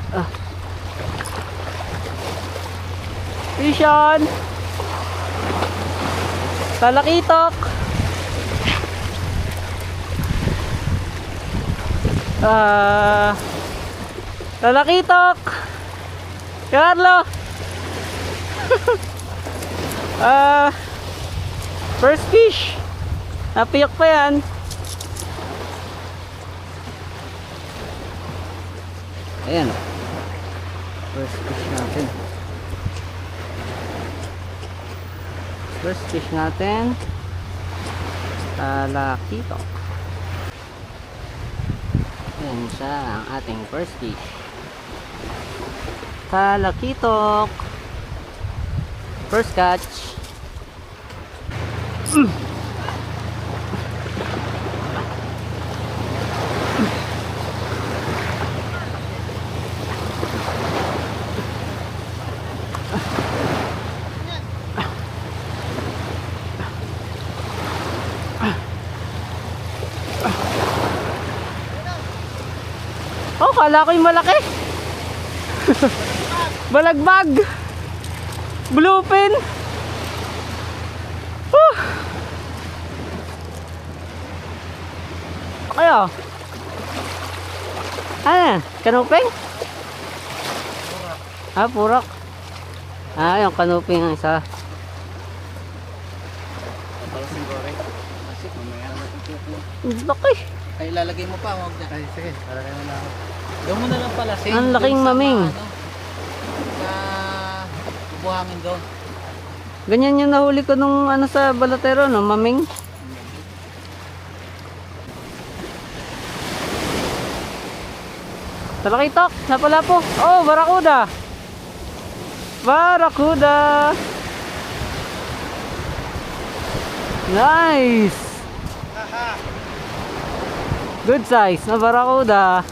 Ah. Fish on. Talakitok. Talakitok. Carlo. First fish. Napiyak pa yan. Ayan. First fish natin. First fish natin. Talakitok. Ayan siya ang ating first fish. Talakitok. First catch. Oh, kala ko yung malaki. Balagbag. Bluefin. Kaya. Ano? Kanuping? Purak. Yung kanuping ang isa. Laki. Ay, ilalagay mo pa, huwag na. Ay, sige, lalagay mo na ako. Doon mo na lang pala. Ang laking maming. Sa buhangin doon. Ganyan yung nahuli ko nung sa balatero, no? Maming. Talakitok, napala po. Oh, barakuda. Barakuda. Nice. Good size na barakuda.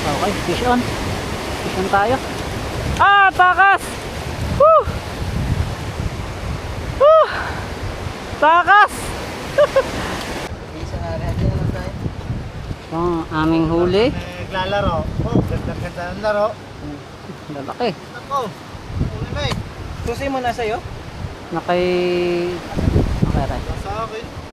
Okay, fish on. Fish on tayo. Takas! Woo! Woo! Takas! Isa na rin naman tayo. Ang aming huli. Naglalaro. Oh, ganda-ganda ng laro. Lalaki. Ako, uli na eh. Susi mo na sa'yo? Okay, right. Sa akin.